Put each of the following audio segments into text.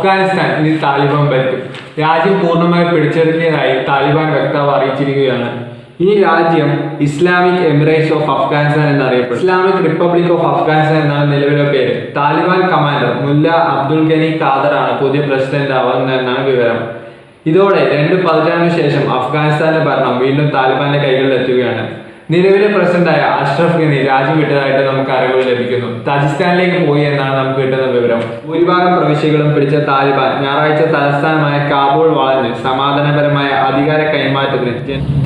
അഫ്ഗാനിസ്ഥാൻ ഇനി താലിബാൻ ഭരിക്കും. രാജ്യം പൂർണ്ണമായി പിടിച്ചെടുക്കിയതായി താലിബാൻ വക്താവ് അറിയിച്ചിരിക്കുകയാണ്. ഈ രാജ്യം ഇസ്ലാമിക് എമിറേറ്റ്സ് ഓഫ് അഫ്ഗാനിസ്ഥാൻ എന്നറിയപ്പെടും. ഇസ്ലാമിക് റിപ്പബ്ലിക് ഓഫ് അഫ്ഗാനിസ്ഥാൻ എന്നാണ് നിലവിലെ പേര്. താലിബാൻ കമാൻഡർ മുല്ല അബ്ദുൽ ഗനി ഖാദറാണ് പുതിയ പ്രസിഡന്റ് ആവുന്നതെന്നാണ് വിവരം. ഇതോടെ 2 പതിറ്റാണ്ടിനു ശേഷം അഫ്ഗാനിസ്ഥാന്റെ ഭരണം വീണ്ടും താലിബാന്റെ കൈകളിൽ എത്തുകയാണ്. നിലവിലെ പ്രസിഡന്റായ അഷ്റഫ് ഗനി രാജ്യം വിട്ടതായിട്ട് നമുക്ക് അറിവുകൾ ലഭിക്കുന്നു. താജിസ്ഥാനിലേക്ക് പോയി എന്നാണ് നമുക്ക് കിട്ടുന്ന വിവരം. ഭൂരിഭാഗം പ്രവിശ്യകളും പിടിച്ച താലിബാൻ ഞായറാഴ്ച തലസ്ഥാനമായ കാബൂൾ വളഞ്ഞ് സമാധാനപരമായ അധികാര കൈമാറ്റത്തിന്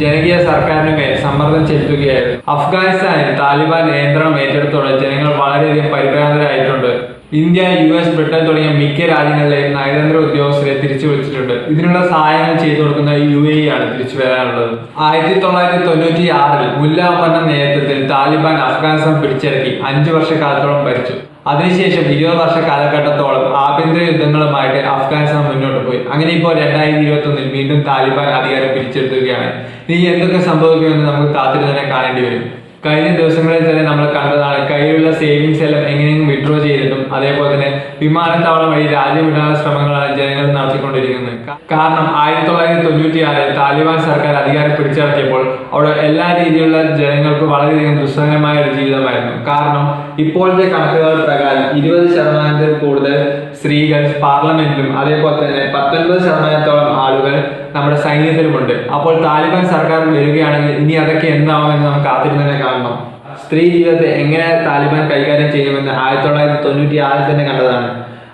ജനകീയ സർക്കാരിന് മേൽ സമ്മർദ്ദം ചെലുത്തുകയായിരുന്നു. അഫ്ഗാനിസ്ഥാനിൽ താലിബാൻ നിയന്ത്രണം ഏറ്റെടുത്തോടെ ജനങ്ങൾ വളരെയധികം പരിഭ്രാന്തരായിട്ടുണ്ട്. ഇന്ത്യ, US, ബ്രിട്ടൻ തുടങ്ങിയ മിക്ക രാജ്യങ്ങളിലെയും നയതന്ത്ര ഉദ്യോഗസ്ഥരെ തിരിച്ചു വിളിച്ചിട്ടുണ്ട്. ഇതിനുള്ള സഹായങ്ങൾ ചെയ്തു കൊടുക്കുന്ന UAE ആണ് തിരിച്ചു വരാനുള്ളത്. 1996 മുല്ല ഒമറിന്റെ നേതൃത്വത്തിൽ താലിബാൻ അഫ്ഗാനിസ്ഥാൻ പിടിച്ചടക്കി 5 വർഷക്കാലത്തോളം ഭരിച്ചു. അതിനുശേഷം 20 വർഷ കാലഘട്ടത്തോളം ആഭ്യന്തര യുദ്ധങ്ങളുമായിട്ട് അഫ്ഗാനിസ്ഥാൻ മുന്നോട്ട് പോയി. അങ്ങനെ ഇപ്പോൾ 2021 വീണ്ടും താലിബാൻ അധികാരം പിടിച്ചെടുക്കുകയാണ്. ഇനി എന്തൊക്കെ സംഭവിക്കുമെന്ന് നമുക്ക് കാത്തിരുന്ന് തന്നെ കാണേണ്ടി വരും. കഴിഞ്ഞ ദിവസങ്ങളിൽ തന്നെ നമ്മൾ കണ്ടതാണ് കയ്യിലുള്ള സേവിങ്സ് എല്ലാം എങ്ങനെയെങ്കിലും വിഡ്രോ ചെയ്തിട്ടും അതേപോലെ തന്നെ വിമാനത്താവളം വഴി രാജ്യം വിടാനുള്ള ശ്രമങ്ങളാണ് ജനങ്ങൾ നടത്തിക്കൊണ്ടിരിക്കുന്നത്. കാരണം 1996 താലിബാൻ സർക്കാർ അധികാരം പിടിച്ചടക്കിയപ്പോൾ അവിടെ എല്ലാ രീതിയിലുള്ള ജനങ്ങൾക്ക് വളരെയധികം ദുസ്സഹമായ ഒരു ജീവിതമായിരുന്നു. കാരണം ഇപ്പോഴത്തെ കണക്കുകൾ പ്രകാരം 20% കൂടുതൽ സ്ത്രീകൾ പാർലമെന്റിലും അതേപോലെ തന്നെ 19% ആളുകൾ നമ്മുടെ സൈന്യത്തിലുമുണ്ട്. അപ്പോൾ താലിബാൻ സർക്കാർ വരികയാണെങ്കിൽ ഇനി അതൊക്കെ എന്താവുമെന്ന് നമുക്ക് കാത്തിരുന്ന് തന്നെ കാണണം. സ്ത്രീ ജീവിതത്തെ എങ്ങനെ താലിബാൻ കൈകാര്യം ചെയ്യുമെന്ന് 1996 തന്നെ കണ്ടതാണ്.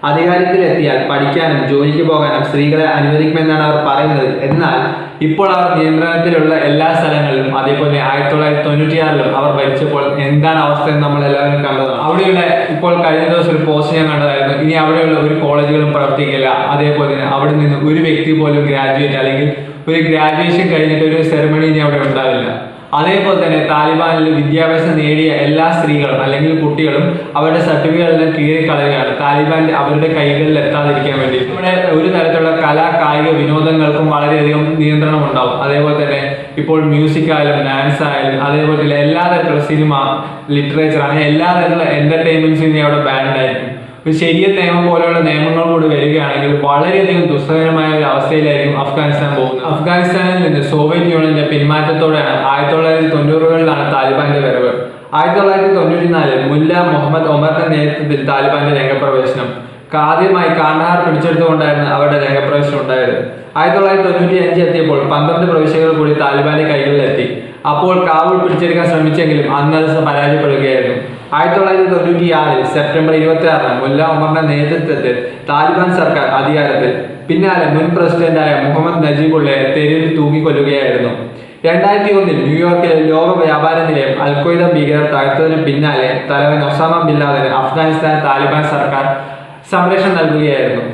അധികാരത്തിലെത്തിയാൽ പഠിക്കാനും ജോലിക്ക് പോകാനും സ്ത്രീകളെ അനുവദിക്കുമെന്നാണ് അവർ പറയുന്നത്. എന്നാൽ ഇപ്പോൾ അവർ നിയന്ത്രണത്തിലുള്ള എല്ലാ സ്ഥലങ്ങളിലും അതേപോലെ 1996 അവർ ഭരിച്ചപ്പോൾ എന്താണ് അവസ്ഥ എന്ന് നമ്മൾ എല്ലാവരും കണ്ടതാണ്. അവിടെയുള്ള ഇപ്പോൾ കഴിഞ്ഞ ദിവസം ഒരു പോസ്റ്റ് ഞാൻ കണ്ടതായിരുന്നു. ഇനി അവിടെയുള്ള ഒരു കോളേജുകളും പ്രവർത്തിക്കില്ല. അതേപോലെ തന്നെ അവിടെ നിന്ന് ഒരു വ്യക്തി പോലും ഗ്രാജുവേറ്റ് അല്ലെങ്കിൽ ഒരു ഗ്രാജുവേഷൻ കഴിഞ്ഞിട്ട് ഒരു സെറമണി ഇനി അവിടെ ഉണ്ടാവില്ല. അതേപോലെ തന്നെ താലിബാനിൽ വിദ്യാഭ്യാസം നേടിയ എല്ലാ സ്ത്രീകളും അല്ലെങ്കിൽ കുട്ടികളും അവരുടെ സർട്ടിഫിക്കറ്റെല്ലാം കീറിക്കളയുകയാണ് താലിബാൻ അവരുടെ കൈകളിൽ എത്താതിരിക്കാൻ വേണ്ടി. ഇവിടെ ഒരു തരത്തിലുള്ള കലാ കായിക വിനോദങ്ങൾക്കും വളരെയധികം നിയന്ത്രണം ഉണ്ടാവും. അതേപോലെ തന്നെ ഇപ്പോൾ മ്യൂസിക് ആയാലും ഡാൻസ് ആയാലും അതേപോലെ തന്നെ എല്ലാ തരത്തിലുള്ള സിനിമ, ലിറ്ററേച്ചർ അങ്ങനെ എല്ലാ തരത്തിലുള്ള എന്റർടൈൻമെന്റ്സും ഇനി അവിടെ ബാൻഡ് ആയിരിക്കും. ഒരു ശരിയ നിയമം പോലെയുള്ള നിയമങ്ങൾ കൂടി വരികയാണെങ്കിൽ വളരെയധികം ദുസ്സഹമായ ഒരു അവസ്ഥയിലായിരിക്കും അഫ്ഗാനിസ്ഥാൻ പോകുന്നത്. അഫ്ഗാനിസ്ഥാനിൽ നിന്ന് സോവിയറ്റ് യൂണിയന്റെ പിന്മാറ്റത്തോടെയാണ് 1990കളിലാണ് താലിബാന്റെ വരവ്. 1994 മുല്ല മുഹമ്മദ് ഒമറിന്റെ നേതൃത്വത്തിൽ താലിബാന്റെ രംഗപ്രവേശനം. ആദ്യമായി കാണ്ഡഹാർ പിടിച്ചെടുത്തുകൊണ്ടായിരുന്നു അവരുടെ രംഗപ്രവേശനം ഉണ്ടായത്. 1995 എത്തിയപ്പോൾ 12 പ്രവിശ്യകൾ കൂടി താലിബാന്റെ കൈകളിലെത്തി. അപ്പോൾ കാബൂൾ പിടിച്ചെടുക്കാൻ ശ്രമിച്ചെങ്കിലും അന്ന് അത് പരാജയപ്പെടുകയായിരുന്നു. 1996 സെപ്റ്റംബർ 26 മുല്ല ഒമറിന്റെ നേതൃത്വത്തിൽ താലിബാൻ സർക്കാർ അധികാരത്തിൽ. പിന്നാലെ മുൻ പ്രസിഡന്റായ മുഹമ്മദ് നജീബുള്ളയെ തെരുവിൽ തൂക്കിക്കൊല്ലുകയായിരുന്നു. 2001 ന്യൂയോർക്കിലെ ലോക വ്യാപാര നിലയം അൽ-ഖ്വയ്ദ ഭീകരർ തകർത്തതിന് പിന്നാലെ തലവൻ ഒസാമ ബിൻ ലാദന് അഫ്ഗാനിസ്ഥാൻ താലിബാൻ സർക്കാർ സംരക്ഷണം നൽകുകയായിരുന്നു.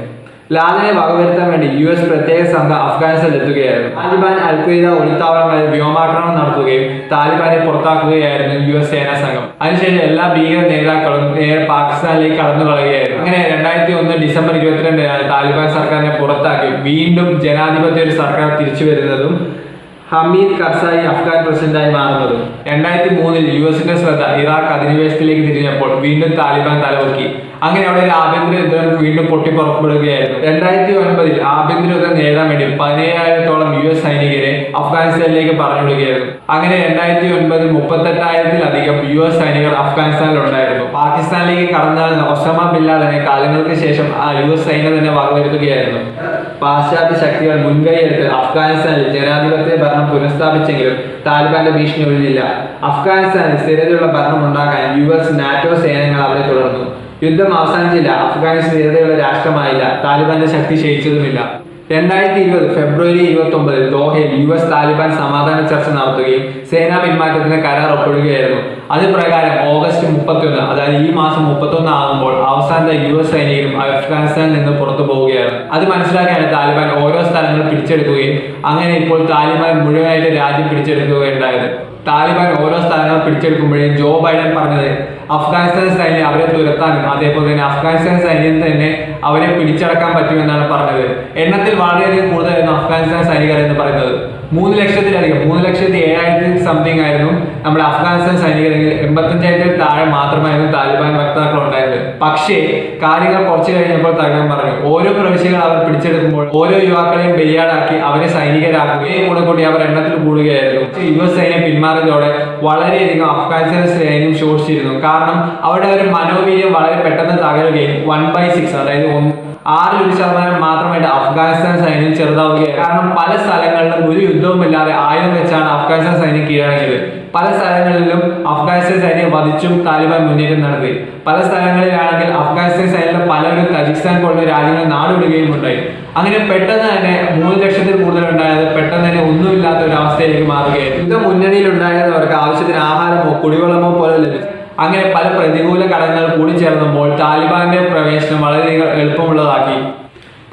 ലാദനെ വകവരുത്താൻ വേണ്ടി US പ്രത്യേക സംഘം അഫ്ഗാനിസ്ഥാനിൽ എത്തുകയായിരുന്നു. താലിബാൻ അൽ-ഖ്വയ്ദ ഒളിത്താവളങ്ങളിൽ വ്യോമാക്രമണം നടത്തുകയും താലിബാനെ പുറത്താക്കുകയായിരുന്നു US സേനാ സംഘം. അതിനുശേഷം എല്ലാ ഭീകര നേതാക്കളും നേരെ പാകിസ്ഥാനിലേക്ക് കടന്നു കളയുകയായിരുന്നു. അങ്ങനെ 2001 ഡിസംബർ 22 താലിബാൻ സർക്കാരിനെ പുറത്താക്കി വീണ്ടും ജനാധിപത്യ ഒരു സർക്കാർ തിരിച്ചു വരുന്നതും ഹമീദ് കർസായി അഫ്ഗാൻ പ്രസിഡന്റായി മാറുന്നതും. 2003 USന്റെ ശ്രദ്ധ ഇറാഖ് അധിനിവേശത്തിലേക്ക് തിരിഞ്ഞപ്പോൾ വീണ്ടും താലിബാൻ തലപൊക്കി. അങ്ങനെ അവിടെ ഒരു ആഭ്യന്തര യുദ്ധം വീണ്ടും പൊട്ടിപ്പുറപ്പെടുകയായിരുന്നു. 2009 ആഭ്യന്തര യുദ്ധം നേടാൻ വേണ്ടി 17,000-ഓളം US സൈനികരെ അഫ്ഗാനിസ്ഥാനിലേക്ക് പറഞ്ഞുവിടുകയായിരുന്നു. അങ്ങനെ 2009 38,000-ലധികം US സൈനികർ അഫ്ഗാനിസ്ഥാനിൽ ഉണ്ടായിരുന്നു. പാകിസ്ഥാനിലേക്ക് കടന്നാളുന്ന ഒസാമ ബിൻ ലാദനെ കാലങ്ങൾക്ക് ശേഷം ആ US സൈന്യം തന്നെ വകവരുത്തുകയായിരുന്നു. പാശ്ചാത്യ ശക്തികൾ മുൻകൈയെടുത്ത് അഫ്ഗാനിസ്ഥാനിൽ ജനാധിപത്യ ഭരണം പുനഃസ്ഥാപിച്ചെങ്കിലും താലിബാന്റെ ഭീഷണി ഒഴിഞ്ഞില്ല. അഫ്ഗാനിസ്ഥാനിൽ സ്ഥിരതയുള്ള ഭരണം ഉണ്ടാക്കാൻ US, NATO സേനകൾ അവിടെ തുടർന്നു. യുദ്ധം അവസാനിച്ചില്ല. അഫ്ഗാനിസ്ഥാൻ സ്ഥിരതയുള്ള രാഷ്ട്രമായില്ല. താലിബാന്റെ ശക്തി ക്ഷയിച്ചതുമില്ല. 2020 ഫെബ്രുവരി 29 ദോഹയിൽ US താലിബാൻ സമാധാന ചർച്ച നടത്തുകയും സേനാ പിന്മാറ്റത്തിന് കരാർ ഒപ്പിടുകയായിരുന്നു. അത് പ്രകാരം ഓഗസ്റ്റ് 31 അതായത് ഈ മാസം 31 ആകുമ്പോൾ അവസാനത്തെ US സൈനികരും അഫ്ഗാനിസ്ഥാനിൽ നിന്ന് പുറത്തു പോവുകയാണ്. അത് മനസ്സിലാക്കിയാണ് താലിബാൻ ഓരോ സ്ഥലങ്ങൾ പിടിച്ചെടുക്കുകയും അങ്ങനെ ഇപ്പോൾ താലിബാൻ മുഴുവനായിട്ട് രാജ്യം പിടിച്ചെടുക്കുകയുണ്ടായത്. താലിബാൻ ഓരോ സ്ഥലങ്ങൾ പിടിച്ചെടുക്കുമ്പോഴേ ജോ ബൈഡൻ പറഞ്ഞത് അഫ്ഗാനിസ്ഥാൻ സൈന്യം അവരെ തുരത്താനും അതേപോലെ തന്നെ അഫ്ഗാനിസ്ഥാൻ സൈന്യം തന്നെ അവരെ പിടിച്ചടക്കാൻ പറ്റുമെന്നാണ് പറഞ്ഞത്. എണ്ണത്തിൽ വളരെയധികം കൂടുതലായിരുന്നു അഫ്ഗാനിസ്ഥാൻ സൈനികർ എന്ന് പറയുന്നത്. 3,00,000-ലധികം 3,07,000 സംതിങ് ആയിരുന്നു നമ്മുടെ അഫ്ഗാനിസ്ഥാൻ സൈനികരെങ്കിൽ 85,000 താഴെ മാത്രമായിരുന്നു താലിബാൻ വക്താക്കൾ ഉണ്ടായത്. പക്ഷേ കാര്യങ്ങൾ കുറച്ച് കഴിഞ്ഞപ്പോൾ തകരാൻ പറഞ്ഞു. ഓരോ പ്രവിശ്യകൾ അവർ പിടിച്ചെടുക്കുമ്പോൾ ഓരോ യുവാക്കളെയും ബലിയാടാക്കി അവരെ സൈനികരാക്കുകയും കൂടെ കൂടി അവർ എണ്ണത്തിൽ കൂടുകയായിരുന്നു. US സൈന്യം പിന്മാറിയതോടെ വളരെയധികം അഫ്ഗാനിസ്ഥാൻ സൈന്യം ശോഷിച്ചിരുന്നു. കാരണം അവിടെ ഒരു മനോവീര്യം വളരെ പെട്ടെന്ന് തകരുകയും 1/6 അതായത് 1/6% മാത്രമായിട്ട് അഫ്ഗാനിസ്ഥാൻ സൈന്യം ചെറുതാവുകയാണ്. കാരണം പല സ്ഥലങ്ങളിലും ഒരു യുദ്ധവുമില്ലാതെ ആയുധം വെച്ചാണ് അഫ്ഗാനിസ്ഥാൻ സൈന്യം കീഴടങ്ങിയത്. പല സ്ഥലങ്ങളിലും അഫ്ഗാനിസ്ഥാൻ സൈന്യം വധിച്ചും താലിബാൻ മുന്നേറ്റം നടത്തി. പല സ്ഥലങ്ങളിലാണെങ്കിൽ അഫ്ഗാനിസ്ഥാൻ സൈന്യം പലരും തജിക്കിസ്ഥാൻ പോലുള്ള രാജ്യങ്ങൾ നാടുവിടുകയും ഉണ്ടായി. അങ്ങനെ പെട്ടെന്ന് തന്നെ 3,00,000-ൽ കൂടുതൽ ഉണ്ടായത് പെട്ടെന്ന് തന്നെ ഒന്നുമില്ലാത്ത ഒരു അവസ്ഥയിലേക്ക് മാറുകയായിരുന്നു. യുദ്ധ മുന്നണിയിൽ ഉണ്ടായിരുന്നവർക്ക് ആവശ്യത്തിന് ആഹാരമോ കുടിവെള്ളമോ പോലെ ലഭിച്ചു. അങ്ങനെ പല പ്രതികൂല ഘടകങ്ങൾ കൂടിച്ചേർന്നപ്പോൾ താലിബാന്റെ പ്രവേശനം വളരെയധികം എളുപ്പമുള്ളതാക്കി.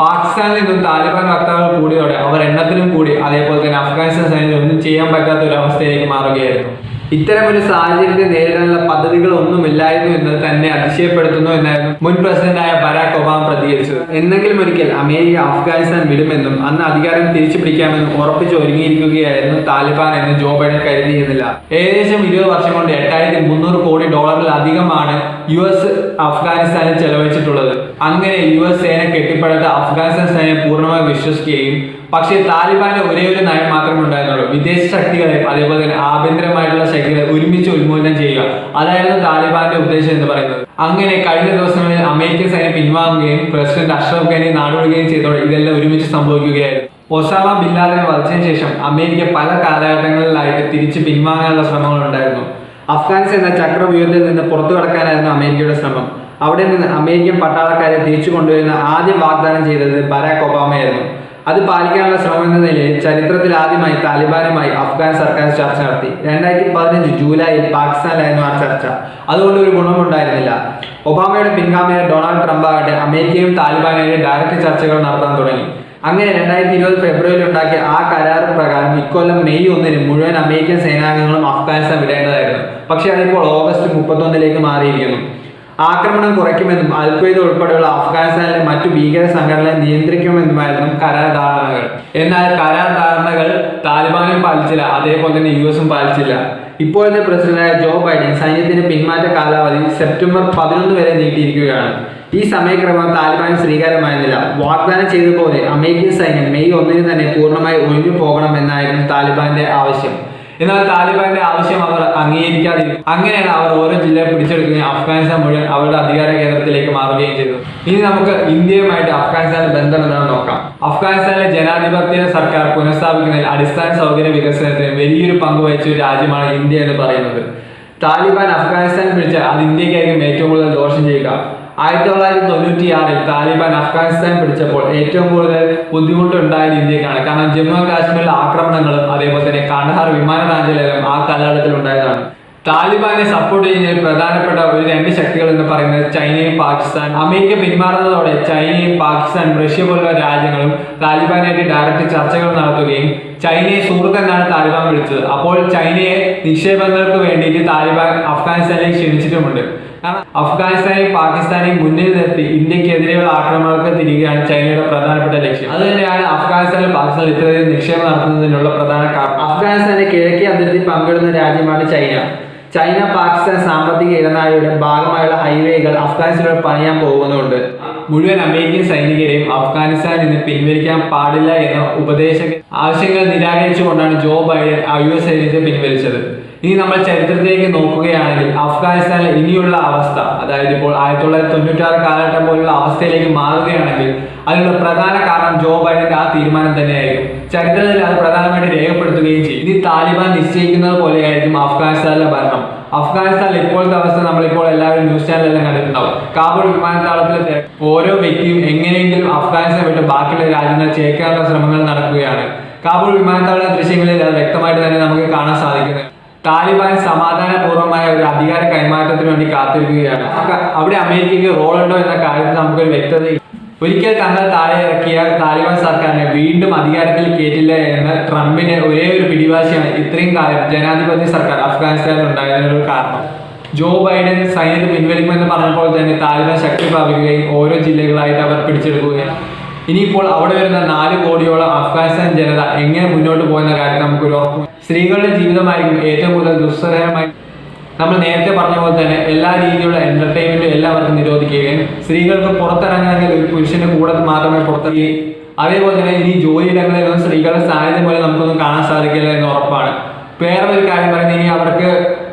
പാകിസ്ഥാനിൽ നിന്നും താലിബാൻ വക്താക്കൾ കൂടിയതോടെ അവർ എണ്ണത്തിലും കൂടി. അതേപോലെ തന്നെ അഫ്ഗാനിസ്ഥാൻ സൈന്യം ഒന്നും ചെയ്യാൻ പറ്റാത്ത ഒരു അവസ്ഥയിലേക്ക് മാറുകയായിരുന്നു. ഇത്തരമൊരു സാഹചര്യത്തെ നേരിടാനുള്ള പദ്ധതികൾ ഒന്നുമില്ലായിരുന്നു എന്ന് തന്നെ അതിശയപ്പെടുത്തുന്നു എന്നായിരുന്നു മുൻ പ്രസിഡന്റായ ബരാക് ഒബാമ പ്രതികരിച്ചത്. എന്നെങ്കിലും ഒരിക്കൽ അമേരിക്ക അഫ്ഗാനിസ്ഥാൻ വിടുമെന്നും അന്ന് അധികാരം തിരിച്ചു പിടിക്കാമെന്നും ഉറപ്പിച്ച് ഒരുങ്ങിയിരിക്കുകയായിരുന്നു താലിബാൻ എന്ന് ജോ ബൈഡൻ കരുതിയിരുന്നില്ല. ഏകദേശം 20 വർഷം കൊണ്ട് $8,300 കോടിയിലധികമാണ് US അഫ്ഗാനിസ്ഥാനിൽ ചെലവഴിച്ചിട്ടുള്ളത്. അങ്ങനെ US സേന കെട്ടിപ്പടുത്ത അഫ്ഗാനിസ്ഥാൻ സൈന്യം പൂർണ്ണമായി വിശ്വസിക്കുകയും പക്ഷേ താലിബാന്റെ ഒരേ ഒരു നയം മാത്രമേ ഉണ്ടായിരുന്നുള്ളൂ. വിദേശ ശക്തികളെയും അതേപോലെ തന്നെ ആഭ്യന്തരമായിട്ടുള്ള ശക്തികളെ ഒരുമിച്ച് ഉന്മൂലനം ചെയ്യുക. അതായിരുന്നു താലിബാന്റെ ഉദ്ദേശം എന്ന് പറയുന്നത്. അങ്ങനെ കഴിഞ്ഞ ദിവസങ്ങളിൽ അമേരിക്കൻ സൈന്യം പിൻവാങ്ങുകയും പ്രസിഡന്റ് അഷ്റഫ് ഘനി നാടുവിടുകയും ചെയ്തതോടെ ഇതെല്ലാം ഒരുമിച്ച് സംഭവിക്കുകയായിരുന്നു. ഒസാമ ബിൻ ലാദനെ വധിച്ചതിന് ശേഷം അമേരിക്ക പല കാലഘട്ടങ്ങളിലായിട്ട് തിരിച്ച് പിൻവാങ്ങാനുള്ള ശ്രമങ്ങൾ ഉണ്ടായിരുന്നു. അഫ്ഗാനിസ്ഥാൻ എന്ന ചക്രവ്യൂഹത്തിൽ നിന്ന് പുറത്തു കടക്കാനായിരുന്നു അമേരിക്കയുടെ ശ്രമം. അവിടെ നിന്ന് അമേരിക്കൻ പട്ടാളക്കാരെ തിരിച്ചു കൊണ്ടുവരുന്ന ആദ്യം വാഗ്ദാനം ചെയ്തത് ബരാക് ഒബാമയായിരുന്നു. അത് പാലിക്കാനുള്ള ശ്രമം എന്ന നിലയിൽ ചരിത്രത്തിൽ ആദ്യമായി താലിബാനുമായി അഫ്ഗാൻ സർക്കാർ ചർച്ച നടത്തി. 2015 ജൂലൈയിൽ പാകിസ്ഥാനിലായിരുന്നു ആ ചർച്ച. അതുകൊണ്ട് ഒരു ഗുണമുണ്ടായിരുന്നില്ല. ഒബാമയുടെ പിൻഗാമിയായ ഡൊണാൾഡ് ട്രംപ് ആകട്ടെ അമേരിക്കയും താലിബാനുമായി ഡയറക്റ്റ് ചർച്ചകൾ നടത്താൻ തുടങ്ങി. അങ്ങനെ 2020 ഫെബ്രുവരിയിൽ ഉണ്ടാക്കിയ ആ കരാർ പ്രകാരം ഇക്കൊല്ലം മെയ് 1 മുഴുവൻ അമേരിക്കൻ സേനാംഗങ്ങളും അഫ്ഗാനിസ്ഥാൻ വിടേണ്ടതായിരുന്നു. പക്ഷേ അതിപ്പോൾ ഓഗസ്റ്റ് 31 മാറിയിരിക്കുന്നു. ആക്രമണം കുറയ്ക്കുമെന്നും അൽ-ഖ്വയ്ദ ഉൾപ്പെടെയുള്ള അഫ്ഗാനിസ്ഥാനിലെ മറ്റു ഭീകര സംഘടനകളെ നിയന്ത്രിക്കുമെന്നുമായിരുന്നു കരാർ ധാരണകൾ. എന്നാൽ കരാർ ധാരണകൾ താലിബാനും പാലിച്ചില്ല, അതേപോലെ തന്നെ US പാലിച്ചില്ല. ഇപ്പോഴത്തെ പ്രസിഡന്റായ ജോ ബൈഡൻ സൈന്യത്തിന്റെ പിന്മാറ്റ കാലാവധി സെപ്റ്റംബർ 11 വരെ നീട്ടിയിരിക്കുകയാണ്. ഈ സമയക്രമം താലിബാൻ സ്വീകാര്യമായിരുന്നില്ല. വാഗ്ദാനം ചെയ്തതുപോലെ അമേരിക്കൻ സൈന്യം മെയ് 1 തന്നെ പൂർണ്ണമായി ഒഴിഞ്ഞു പോകണമെന്നായിരുന്നു താലിബാന്റെ ആവശ്യം. എന്നാൽ താലിബാന്റെ ആവശ്യം അവർ അംഗീകരിക്കാതിരിക്കും. അങ്ങനെയാണ് അവർ ഓരോ ജില്ലയെ പിടിച്ചെടുക്കുകയും അഫ്ഗാനിസ്ഥാൻ മുഴുവൻ അവരുടെ അധികാര കേന്ദ്രത്തിലേക്ക് മാറുകയും ചെയ്തത്. ഇനി നമുക്ക് ഇന്ത്യയുമായിട്ട് അഫ്ഗാനിസ്ഥാന്റെ ബന്ധം എന്താണെന്ന് നോക്കാം. അഫ്ഗാനിസ്ഥാനിലെ ജനാധിപത്യ സർക്കാർ പുനഃസ്ഥാപിക്കുന്നതിൽ അടിസ്ഥാന സൗകര്യ വികസനത്തിന് വലിയൊരു പങ്ക് വഹിച്ച ഒരു രാജ്യമാണ് ഇന്ത്യ എന്ന് പറയുന്നത്. താലിബാൻ അഫ്ഗാനിസ്ഥാനിൽ പിടിച്ചാൽ അത് ഇന്ത്യക്കായിരിക്കും ഏറ്റവും കൂടുതൽ ദോഷം ചെയ്യുക. 1996 താലിബാൻ അഫ്ഗാനിസ്ഥാൻ പിടിച്ചപ്പോൾ ഏറ്റവും കൂടുതൽ ബുദ്ധിമുട്ടുണ്ടായത് ഇന്ത്യക്കാണ്. കാരണം ജമ്മു കാശ്മീരിലെ ആക്രമണങ്ങളും അതേപോലെ തന്നെ കാണ്ഡഹാർ വിമാനത്താവളത്തിലെല്ലാം ആ കാലഘട്ടത്തിൽ ഉണ്ടായതാണ്. താലിബാനെ സപ്പോർട്ട് ചെയ്യുന്നതിൽ പ്രധാനപ്പെട്ട ഒരു 2 ശക്തികൾ എന്ന് പറയുന്നത് ചൈനയും പാകിസ്ഥാൻ. അമേരിക്ക പിന്മാറുന്നതോടെ ചൈനയും പാകിസ്ഥാനും റഷ്യ പോലുള്ള രാജ്യങ്ങളും താലിബാനായിട്ട് ഡയറക്റ്റ് ചർച്ചകൾ നടത്തുകയും ചൈനയെ സുഹൃത്ത് എന്നാണ് താലിബാൻ വിളിച്ചത്. അപ്പോൾ ചൈനയെ നിക്ഷേപങ്ങൾക്ക് വേണ്ടിയിട്ട് താലിബാൻ അഫ്ഗാനിസ്ഥാനിലേക്ക് ക്ഷണിച്ചിട്ടുമുണ്ട്. കാരണം അഫ്ഗാനിസ്ഥാനെയും പാകിസ്ഥാനെയും മുന്നിൽ നിർത്തി ഇന്ത്യക്കെതിരെയുള്ള ആക്രമണങ്ങൾക്ക് തിരികെയാണ് ചൈനയുടെ പ്രധാനപ്പെട്ട ലക്ഷ്യം. അത് തന്നെയാണ് അഫ്ഗാനിസ്ഥാനിൽ പാകിസ്ഥാനിൽ ഇത്രയധികം നിക്ഷേപം നടത്തുന്നതിനുള്ള പ്രധാന കാരണം. അഫ്ഗാനിസ്ഥാന്റെ കിഴക്കേ അതിർത്തി പങ്കിടുന്ന രാജ്യമാണ് ചൈന. ചൈന പാകിസ്ഥാൻ സാമ്പത്തിക ഇടനാഴിയുടെ ഭാഗമായുള്ള ഹൈവേകൾ അഫ്ഗാനിസ്ഥാനിലൂടെ പണിയാൻ പോകുന്നുണ്ട്. മുഴുവൻ അമേരിക്കൻ സൈനികരെയും അഫ്ഗാനിസ്ഥാനിൽ നിന്ന് പിൻവലിക്കാൻ പാടില്ല എന്ന ആവശ്യങ്ങൾ നിരാകരിച്ചുകൊണ്ടാണ് ജോ ബൈഡൻ US സൈന്യത്തെ പിൻവലിച്ചത്. ഇനി നമ്മൾ ചരിത്രത്തിലേക്ക് നോക്കുകയാണെങ്കിൽ അഫ്ഗാനിസ്ഥാനിലെ ഇനിയുള്ള അവസ്ഥ, അതായത് ഇപ്പോൾ 1996 കാലഘട്ടം പോലുള്ള അവസ്ഥയിലേക്ക് മാറുകയാണെങ്കിൽ അതിനുള്ള പ്രധാന കാരണം ജോ ബൈഡന്റെ ആ തീരുമാനം തന്നെയായിരിക്കും. ചരിത്രത്തിൽ അത് പ്രധാനമായിട്ട് രേഖപ്പെടുത്തുകയും ചെയ്യും. ഇനി താലിബാൻ നിശ്ചയിക്കുന്നത് പോലെയായിരിക്കും അഫ്ഗാനിസ്ഥാനിലെ ഭരണം. അഫ്ഗാനിസ്ഥാനിൽ ഇപ്പോഴത്തെ അവസ്ഥ നമ്മളിപ്പോൾ എല്ലാവരും ന്യൂസ് ചാനലെല്ലാം കണ്ടിട്ടുണ്ടാവും. കാബൂൾ വിമാനത്താവളത്തിലെ ഓരോ വ്യക്തിയും എങ്ങനെയെങ്കിലും അഫ്ഗാനിസ്ഥാൻ വിട്ട് ബാക്കിയുള്ള രാജ്യങ്ങൾ ചേർക്കാനുള്ള ശ്രമങ്ങൾ നടക്കുകയാണ്. കാബൂൾ വിമാനത്താവള ദൃശ്യങ്ങളിൽ അത് വ്യക്തമായിട്ട് തന്നെ നമുക്ക് കാണാൻ സാധിക്കുന്നത്. താലിബാൻ സമാധാനപൂർവമായ ഒരു അധികാര കൈമാറ്റത്തിന് വേണ്ടി കാത്തിരിക്കുകയാണ്. അവിടെ അമേരിക്കയ്ക്ക് റോൾ ഉണ്ടോ എന്ന കാര്യത്തിൽ നമുക്കൊരു വ്യക്തതയില്ല. ഒരിക്കൽ തങ്ങൾ താഴെ ഇറക്കിയ താലിബാൻ സർക്കാരിനെ വീണ്ടും അധികാരത്തിൽ കയറ്റില്ല എന്ന ട്രംപിന്റെ ഒരേ ഒരു പിടിവാശിയാണ് ഇത്രയും കാലം ജനാധിപത്യ സർക്കാർ അഫ്ഗാനിസ്ഥാനിൽ ഉണ്ടായതിനൊരു കാരണം. ജോ ബൈഡൻ സൈന്യത്തെ പിൻവലിക്കുമെന്ന് പറഞ്ഞപ്പോൾ തന്നെ താലിബാൻ ശക്തി പ്രാപിക്കുകയും ഓരോ ജില്ലകളായിട്ട് അവർ പിടിച്ചെടുക്കുകയും ഇനിയിപ്പോൾ അവിടെ വരുന്ന 4 കോടിയോളം അഫ്ഗാനിസ്ഥാൻ ജനത എങ്ങനെ മുന്നോട്ട് പോകുന്ന കാര്യം നമുക്കൊരു ഉറപ്പ്. സ്ത്രീകളുടെ ജീവിതമായിരിക്കും ഏറ്റവും കൂടുതൽ ദുസ്സഹമായി. നമ്മൾ നേരത്തെ പറഞ്ഞ പോലെ തന്നെ എല്ലാ രീതിയിലുള്ള എന്റർടൈൻമെന്റും എല്ലാവർക്കും നിരോധിക്കുകയും സ്ത്രീകൾക്ക് പുറത്തിറങ്ങണമെങ്കിൽ ഒരു പുരുഷന്റെ കൂടെ മാത്രമേ പുറത്തിറങ്ങി. അതേപോലെ തന്നെ ഇനി ജോലിയിടങ്ങളിലൊന്നും സ്ത്രീകളുടെ സാന്നിധ്യം പോലെ നമുക്കൊന്നും കാണാൻ സാധിക്കില്ല എന്ന് ഉറപ്പാണ്. വേറെ ഒരു കാര്യം പറയുന്നത് ഇനി അവർക്ക്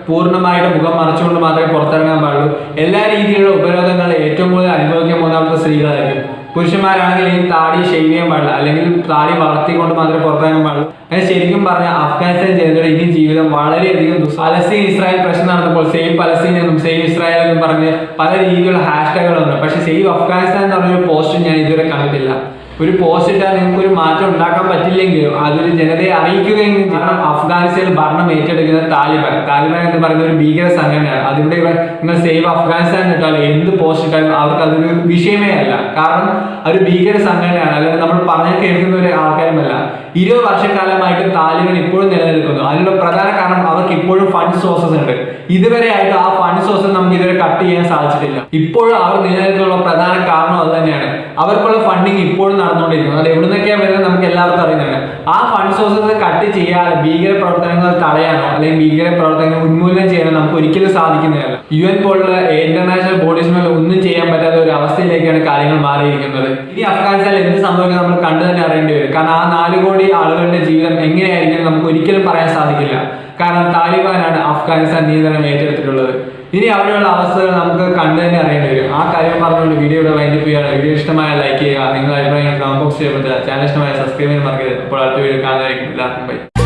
പൂർണ്ണമായിട്ട് മുഖം മറച്ചുകൊണ്ട് മാത്രമേ പുറത്തിറങ്ങാൻ പാടുള്ളൂ. എല്ലാ രീതിയിലുള്ള ഉപരോധങ്ങൾ ഏറ്റവും കൂടുതൽ അനുഭവിക്കാൻ പോകുന്ന അവിടുത്തെ സ്ത്രീകളായിരിക്കും. പുരുഷന്മാരാണെങ്കിൽ ഈ താടി ഷെയ്വ് ചെയ്യാൻ പാടില്ല, അല്ലെങ്കിൽ താടി വളർത്തിക്കൊണ്ട് മാത്രമേ പുറത്തിറങ്ങാൻ പാടുള്ളൂ. അങ്ങനെ ശരിക്കും പറഞ്ഞാൽ അഫ്ഗാനിസ്ഥാൻ ജനതയുടെ ഇനി ജീവിതം വളരെയധികം പലസ്തീൻ ഇസ്രായേൽ പ്രശ്നം നടന്നപ്പോൾ സേവ് പലസ്തീൻ എന്നും സേവ് ഇസ്രായേൽ എന്നും പറഞ്ഞ് പല രീതിയിലുള്ള ഹാഷ്ടാഗുകളുണ്ട്. പക്ഷെ സേവ് അഫ്ഗാനിസ്ഥാൻ എന്ന് പറഞ്ഞൊരു പോസ്റ്റ് ഞാൻ ഇതുവരെ കണ്ടിട്ടില്ല. ഒരു പോസ്റ്റ് ഇട്ടാൽ നിങ്ങൾക്ക് ഒരു മാറ്റം ഉണ്ടാക്കാൻ പറ്റില്ലെങ്കിലും അതൊരു ജനതയെ അറിയിക്കുകയെങ്കിലും, കാരണം അഫ്ഗാനിസ്ഥാനിൽ ഭരണം ഏറ്റെടുക്കുന്ന താലിബാൻ എന്ന് പറയുന്ന ഒരു ഭീകര സംഘടനയാണ്. അതിവിടെ നിങ്ങൾ സേവ് അഫ്ഗാനിസ്ഥാൻ ഇട്ടാലും എന്ത് പോസ്റ്റ് ഇട്ടാലും അവർക്ക് അതൊരു വിഷയമേ അല്ല. കാരണം ഒരു ഭീകര സംഘടനയാണ്, അല്ലെങ്കിൽ നമ്മൾ പറഞ്ഞാൽ കേൾക്കുന്ന ഒരു ആൾക്കാരുമല്ല. 20 വർഷക്കാലമായിട്ട് താലിബാൻ ഇപ്പോഴും നിലനിൽക്കുന്നു. അതിനുള്ള പ്രധാന കാരണം അവർക്ക് ഇപ്പോഴും ഫണ്ട് സോഴ്സസ് ഉണ്ട്. ഇതുവരെ ആയിട്ട് ആ ഫണ്ട് സോഴ്സസ് നമുക്ക് ഇതുവരെ കട്ട് ചെയ്യാൻ സാധിച്ചിട്ടില്ല. ഇപ്പോഴും അവർ നിലനിൽക്കാനുള്ള പ്രധാന കാരണം അത് തന്നെയാണ്. അവർക്കുള്ള ഫണ്ടിങ് ഇപ്പോഴും നടന്നുകൊണ്ടിരിക്കുന്നത്. അത് എവിടുന്നൊക്കെയാണ് വരുന്നത് നമുക്ക് എല്ലാവർക്കും അറിയുന്നുണ്ട്. ആ ഫണ്ട് സോഴ്സസ് കട്ട് ചെയ്യാതെ ഭീകര പ്രവർത്തനങ്ങൾ തടയാനോ അല്ലെങ്കിൽ ഭീകര പ്രവർത്തനങ്ങൾ ഉന്മൂലനം ചെയ്യാനോ നമുക്ക് ഒരിക്കലും സാധിക്കുന്നതല്ല. UN പോലുള്ള ഇന്റർനാഷണൽ ബോഡീസിനുള്ള ഒന്നും ചെയ്യാൻ പറ്റാത്ത ഒരു അവസ്ഥയിലേക്കാണ് കാര്യങ്ങൾ മാറിയിരിക്കുന്നത്. ഇനി അഫ്ഗാനിസ്ഥാനിൽ എന്ത് സംഭവിക്കുന്നത് നമ്മൾ കണ്ടു തന്നെ അറിയേണ്ടി വരും. കാരണം ആ 4 കോടി ആളുകളുടെ ജീവിതം എങ്ങനെയായിരിക്കും നമുക്ക് ഒരിക്കലും പറയാൻ സാധിക്കില്ല. കാരണം താലിബാനാണ് അഫ്ഗാനിസ്ഥാൻ നിയന്ത്രണം ഏറ്റെടുത്തിട്ടുള്ളത്. ഇനി അവിടെയുള്ള അവസ്ഥകൾ നമുക്ക് കണ്ടു തന്നെ അറിയേണ്ടി വരും. ആ കാര്യം പറഞ്ഞുകൊണ്ട് വീഡിയോയുടെ വൈൻഡപ്പ് ചെയ്യുകയാണ്. വീഡിയോ ഇഷ്ടമായ ലൈക്ക് ചെയ്യുക, നിങ്ങളുടെ അഭിപ്രായങ്ങൾ കമന്റ് ബോക്സ് ചെയ്യപ്പെടുത്തുക, ചാനൽ ഇഷ്ടമായ സബ്സ്ക്രൈബ് ചെയ്യാൻ മറക്കരുത്. അപ്പോൾ അടുത്ത വീഡിയോ കാണുന്നതായിരിക്കും. എല്ലാവർക്കും ബൈ.